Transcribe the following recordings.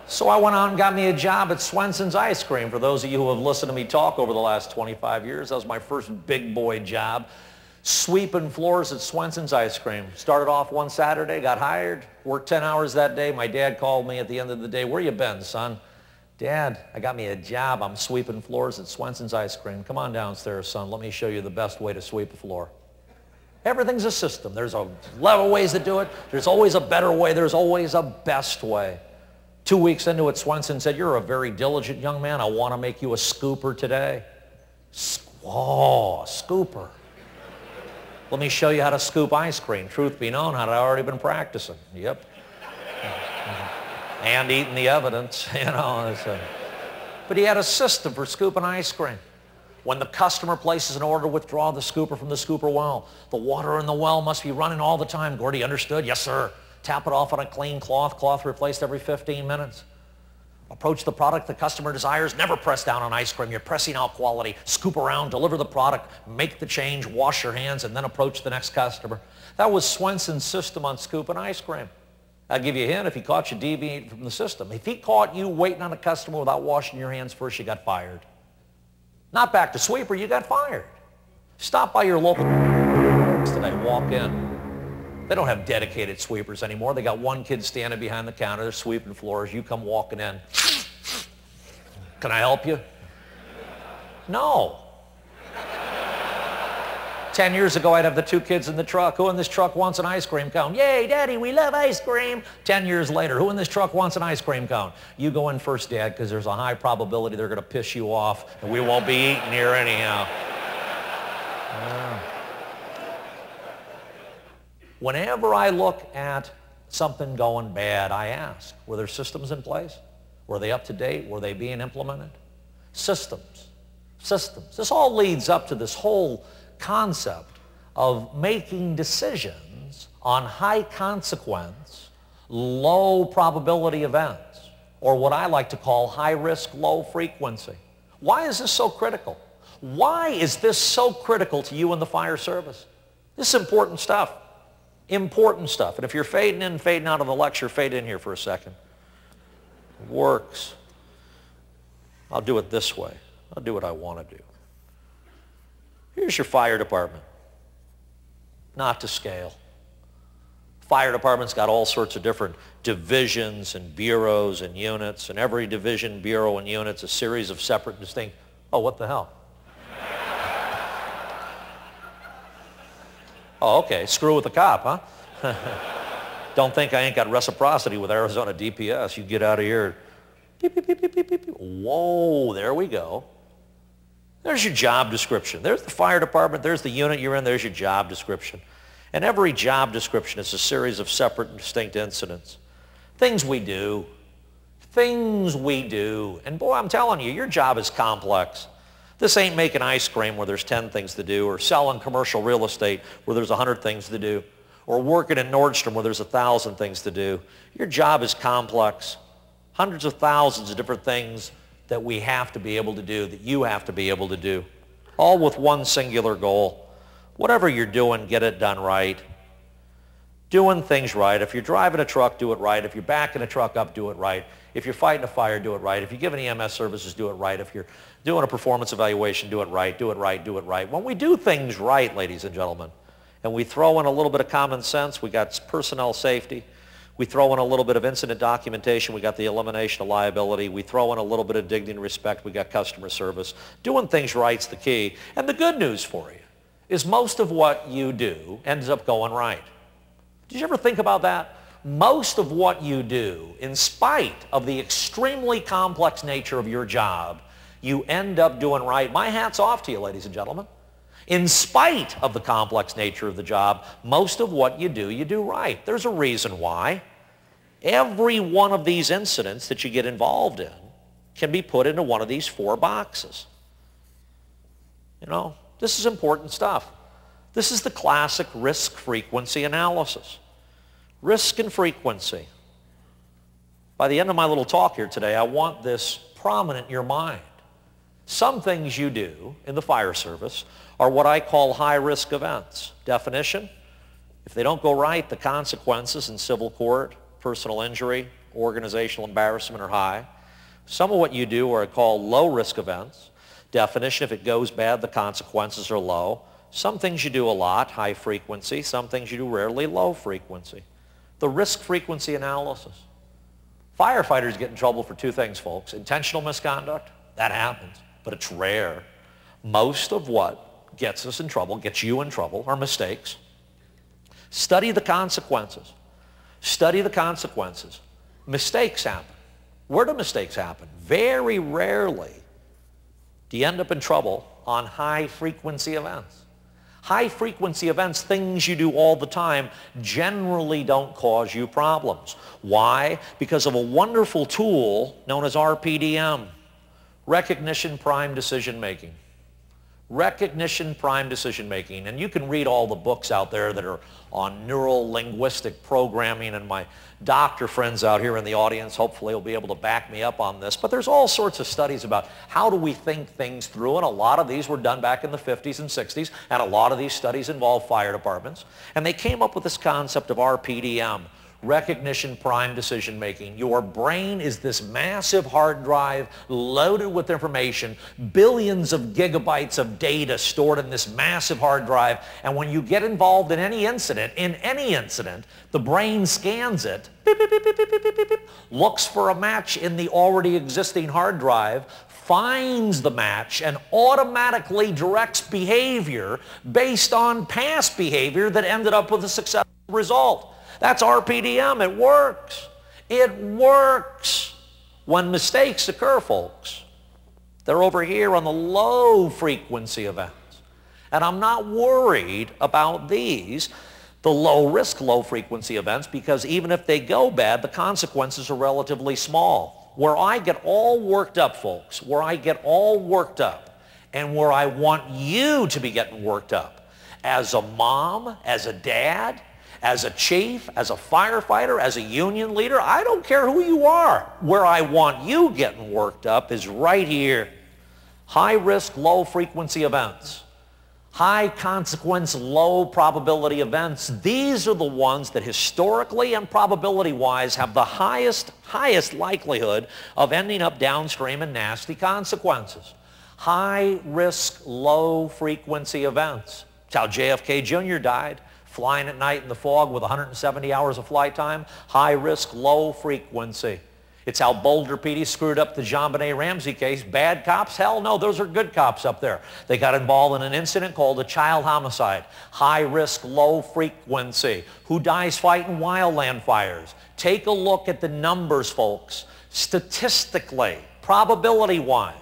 So I went out and got me a job at Swenson's Ice Cream. For those of you who have listened to me talk over the last 25 years, that was my first big boy job. Sweeping floors at Swenson's Ice Cream. Started off one Saturday, got hired, worked 10 hours that day. My dad called me at the end of the day, "Where you been, son?" "Dad, I got me a job. I'm sweeping floors at Swenson's Ice Cream." "Come on downstairs, son. Let me show you the best way to sweep a floor." Everything's a system. There's a lot of ways to do it. There's always a better way. There's always a best way. 2 weeks into it, Swenson said, "You're a very diligent young man. I want to make you a scooper today." Oh, scooper. "Let me show you how to scoop ice cream." Truth be known, I'd already been practicing. Yep. And eating the evidence, you know. But he had a system for scooping ice cream. When the customer places an order to withdraw the scooper from the scooper well, the water in the well must be running all the time. Gordy, understood? "Yes, sir." Tap it off on a clean cloth replaced every 15 minutes. Approach the product the customer desires. Never press down on ice cream. You're pressing out quality. Scoop around, deliver the product, make the change, wash your hands, and then approach the next customer. That was Swenson's system on scooping ice cream. I'll give you a hint, if he caught you deviating from the system. If he caught you waiting on a customer without washing your hands first, you got fired. Not back to sweeper, you got fired. Stop by your local today, walk in. They don't have dedicated sweepers anymore. They got one kid standing behind the counter. They're sweeping floors. You come walking in. "Can I help you?" No. 10 years ago, I'd have the two kids in the truck. "Who in this truck wants an ice cream cone?" "Yay, Daddy, we love ice cream." 10 years later, "Who in this truck wants an ice cream cone?" "You go in first, Dad, because there's a high probability they're going to piss you off, and we won't be eating here anyhow." Whenever I look at something going bad, I ask, were there systems in place? Were they up to date? Were they being implemented? Systems. Systems. This all leads up to this whole concept of making decisions on high consequence, low probability events, or what I like to call high risk, low frequency. Why is this so critical? Why is this so critical to you in the fire service? This is important stuff. Important stuff. And if you're fading in and fading out of the lecture, fade in here for a second. It works. I'll do it this way. I'll do what I want to do. Here's your fire department. Not to scale. Fire department's got all sorts of different divisions and bureaus and units, and every division, bureau, and unit's a series of separate, distinct... Oh, what the hell? Oh, okay, screw with the cop, huh? Don't think I ain't got reciprocity with Arizona DPS. You get out of here. Beep, beep, beep, beep, beep, beep. Whoa, there we go. There's your job description. There's the fire department. There's the unit you're in. There's your job description. And every job description is a series of separate and distinct incidents. Things we do. Things we do. And boy, I'm telling you, your job is complex. This ain't making ice cream where there's 10 things to do, or selling commercial real estate where there's 100 things to do, or working in Nordstrom where there's 1,000 things to do. Your job is complex. Hundreds of thousands of different things that we have to be able to do, that you have to be able to do, all with one singular goal. Whatever you're doing, get it done right. Doing things right. If you're driving a truck, do it right. If you're backing a truck up, do it right. If you're fighting a fire, do it right. If you're giving EMS services, do it right. If you're doing a performance evaluation, do it right, do it right, do it right. When we do things right, ladies and gentlemen, and we throw in a little bit of common sense, we got personnel safety, we throw in a little bit of incident documentation, we got the elimination of liability, we throw in a little bit of dignity and respect, we got customer service. Doing things right's the key. And the good news for you is most of what you do ends up going right. Did you ever think about that? Most of what you do, in spite of the extremely complex nature of your job, you end up doing right. My hat's off to you, ladies and gentlemen. In spite of the complex nature of the job, most of what you do right. There's a reason why. Every one of these incidents that you get involved in can be put into one of these 4 boxes. You know, this is important stuff. This is the classic risk frequency analysis. Risk and frequency. By the end of my little talk here today, I want this prominent in your mind. Some things you do in the fire service are what I call high-risk events. Definition, if they don't go right, the consequences in civil court, personal injury, organizational embarrassment are high. Some of what you do are called low-risk events. Definition, if it goes bad, the consequences are low. Some things you do a lot, high frequency. Some things you do rarely, low frequency. The risk frequency analysis. Firefighters get in trouble for two things, folks. Intentional misconduct, that happens, but it's rare. Most of what gets us in trouble, gets you in trouble, are mistakes. Study the consequences. Study the consequences. Mistakes happen. Where do mistakes happen? Very rarely do you end up in trouble on high-frequency events. High-frequency events, things you do all the time, generally don't cause you problems. Why? Because of a wonderful tool known as RPDM, Recognition Prime Decision Making. Recognition Prime Decision Making. And you can read all the books out there that are on neural linguistic programming, and my doctor friends out here in the audience hopefully will be able to back me up on this. But there's all sorts of studies about how do we think things through, and a lot of these were done back in the 50s and 60s, and a lot of these studies involve fire departments. And they came up with this concept of RPDM, Recognition Prime Decision Making. Your brain is this massive hard drive loaded with information, billions of gigabytes of data stored in this massive hard drive, and when you get involved in any incident, the brain scans it, beep, beep, beep, beep, beep, beep, beep, beep, looks for a match in the already existing hard drive, finds the match, and automatically directs behavior based on past behavior that ended up with a successful result. That's RPDM. It works. It works. When mistakes occur, folks, they're over here on the low frequency events. And I'm not worried about these, the low risk, low frequency events, because even if they go bad, the consequences are relatively small. Where I get all worked up, folks, where I get all worked up, and where I want you to be getting worked up, as a mom, as a dad, as a chief, as a firefighter, as a union leader, I don't care who you are. Where I want you getting worked up is right here. High risk, low frequency events. High consequence, low probability events. These are the ones that historically and probability-wise have the highest likelihood of ending up downstream in nasty consequences. High risk, low frequency events. It's how JFK Jr. died. Flying at night in the fog with 170 hours of flight time, high risk, low frequency. It's how Boulder PD screwed up the JonBenet Ramsey case. Bad cops? Hell no, those are good cops up there. They got involved in an incident called a child homicide. High risk, low frequency. Who dies fighting wildland fires? Take a look at the numbers, folks. Statistically, probability-wise,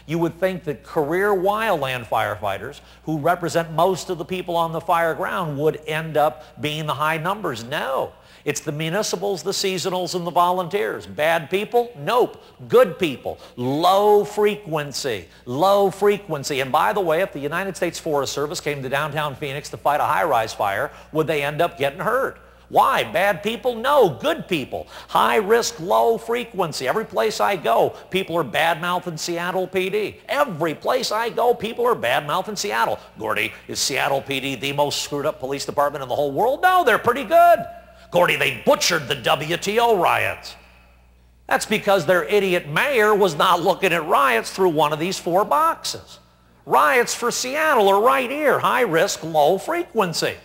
you would think that career wildland firefighters, who represent most of the people on the fire ground, would end up being the high numbers. No. It's the municipals, the seasonals, and the volunteers. Bad people? Nope. Good people. Low frequency. Low frequency. And by the way, if the United States Forest Service came to downtown Phoenix to fight a high-rise fire, would they end up getting hurt? Why? Bad people? No, good people. High risk, low frequency. Every place I go, people are bad-mouthing Seattle PD. Every place I go, people are bad-mouthing Seattle. Gordy, is Seattle PD the most screwed up police department in the whole world? No, they're pretty good. Gordy, they butchered the WTO riots. That's because their idiot mayor was not looking at riots through one of these four boxes. Riots for Seattle are right here. High risk, low frequency.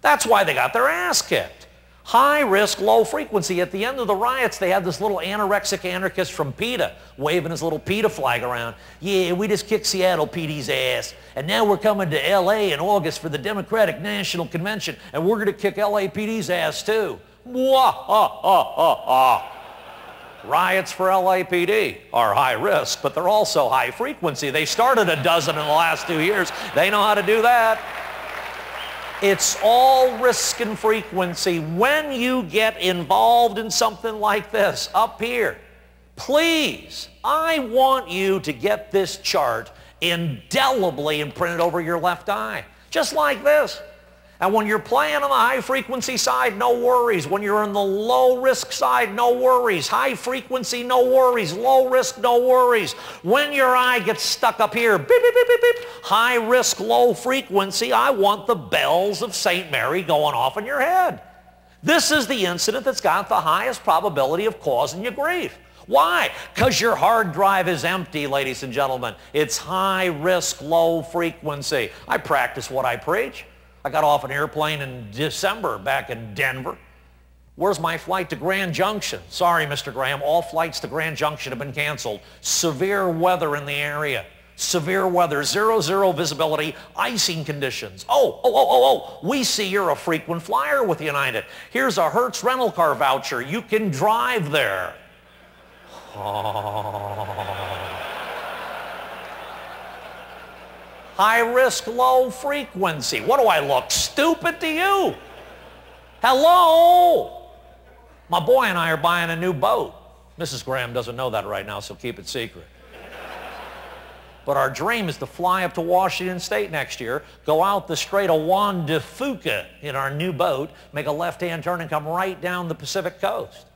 That's why they got their ass kicked. High risk, low frequency. At the end of the riots, they had this little anorexic anarchist from PETA waving his little PETA flag around. Yeah, we just kicked Seattle PD's ass, and now we're coming to LA in August for the Democratic National Convention, and we're going to kick LAPD's ass too. Mwah, ha, ha, ha, ha. Riots for LAPD are high risk, but they're also high frequency. They started a dozen in the last 2 years. They know how to do that. It's all risk and frequency. When you get involved in something like this up here, please, I want you to get this chart indelibly imprinted over your left eye, just like this. And when you're playing on the high frequency side, no worries. When you're on the low risk side, no worries. High frequency, no worries. Low risk, no worries. When your eye gets stuck up here, beep, beep, beep, beep, beep, high risk, low frequency, I want the bells of St. Mary going off in your head. This is the incident that's got the highest probability of causing you grief. Why? Because your hard drive is empty, ladies and gentlemen. It's high risk, low frequency. I practice what I preach. I got off an airplane in December back in Denver. Where's my flight to Grand Junction? Sorry, Mr. Graham, all flights to Grand Junction have been canceled. Severe weather in the area. Severe weather, 0 visibility, icing conditions. We see you're a frequent flyer with United. Here's a Hertz rental car voucher. You can drive there. High risk, low frequency. What do I look stupid to you? Hello? My boy and I are buying a new boat. Mrs. Graham doesn't know that right now, so keep it secret. But our dream is to fly up to Washington State next year, go out the Strait of Juan de Fuca in our new boat, make a left-hand turn and come right down the Pacific coast.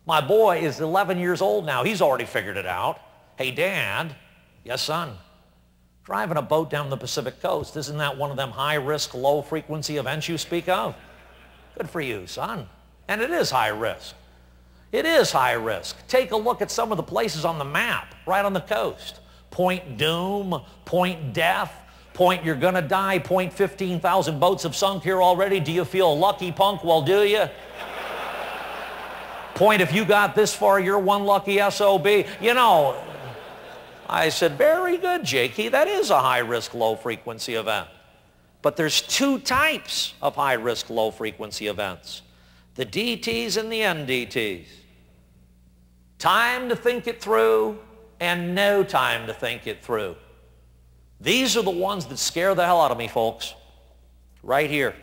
My boy is 11 years old now. He's already figured it out. Hey, Dad. Yes, son. Driving a boat down the Pacific coast, isn't that one of them high-risk, low-frequency events you speak of? Good for you, son. And it is high risk. It is high risk. Take a look at some of the places on the map, right on the coast. Point doom, point death, point you're gonna die, point 15,000 boats have sunk here already. Do you feel lucky, punk? Well, do you? Point if you got this far, you're one lucky SOB. You know, I said, very good, Jakey. That is a high-risk, low-frequency event. But there's two types of high-risk, low-frequency events. The DTs and the NDTs. Time to think it through and no time to think it through. These are the ones that scare the hell out of me, folks. Right here.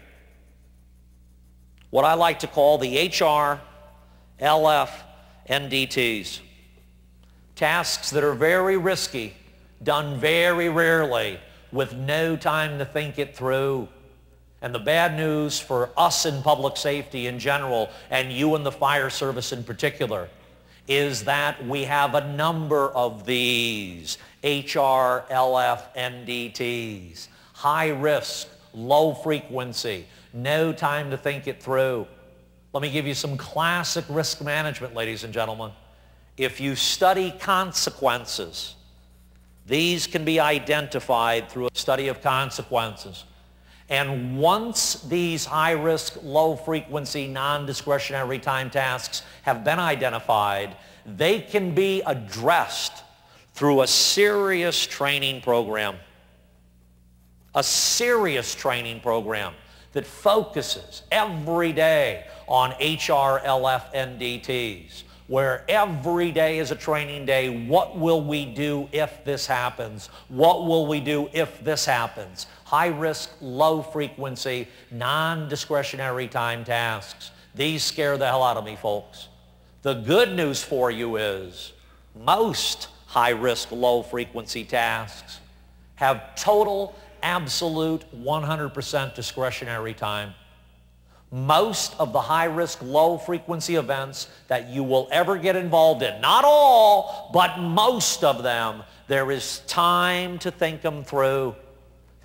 What I like to call the HR, LF, NDTs. Tasks that are very risky, done very rarely, with no time to think it through. And the bad news for us in public safety in general, and you in the fire service in particular, is that we have a number of these HR, LF, NDTs. High risk, low frequency, no time to think it through. Let me give you some classic risk management, ladies and gentlemen. If you study consequences, these can be identified through a study of consequences. And once these high-risk, low-frequency, non-discretionary time tasks have been identified, they can be addressed through a serious training program. A serious training program that focuses every day on HR, LF, NDTs, where every day is a training day. What will we do if this happens? What will we do if this happens? High risk, low frequency, non-discretionary time tasks. These scare the hell out of me, folks. The good news for you is most high risk, low frequency tasks have total, absolute, 100% discretionary time. Most of the high-risk, low-frequency events that you will ever get involved in, not all, but most of them, there is time to think them through.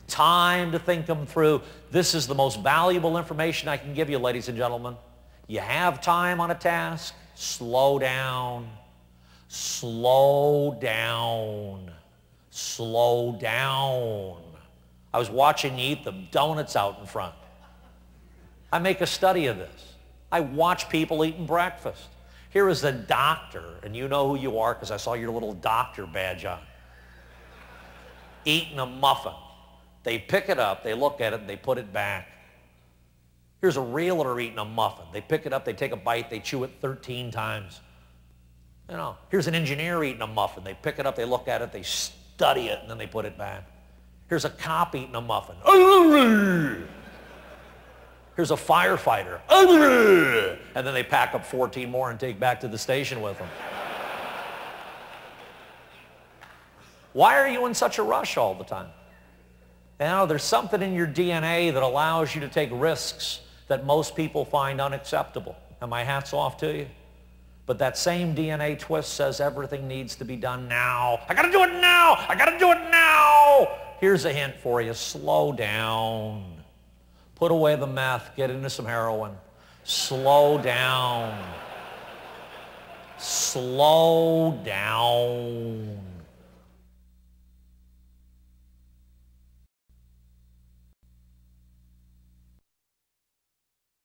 Time to think them through. This is the most valuable information I can give you, ladies and gentlemen. You have time on a task, slow down. Slow down. Slow down. I was watching you eat the donuts out in front. I make a study of this. I watch people eating breakfast. Here is a doctor, and you know who you are because I saw your little doctor badge on. Eating a muffin. They pick it up, they look at it, and they put it back. Here's a realtor eating a muffin. They pick it up, they take a bite, they chew it 13 times. You know, here's an engineer eating a muffin. They pick it up, they look at it, they study it, and then they put it back. Here's a cop eating a muffin. Here's a firefighter. And then they pack up 14 more and take back to the station with them. Why are you in such a rush all the time? You know, there's something in your DNA that allows you to take risks that most people find unacceptable. And my hat's off to you. But that same DNA twist says everything needs to be done now. I gotta do it now! I gotta do it now! Here's a hint for you. Slow down. Put away the meth, get into some heroin. Slow down. Slow down.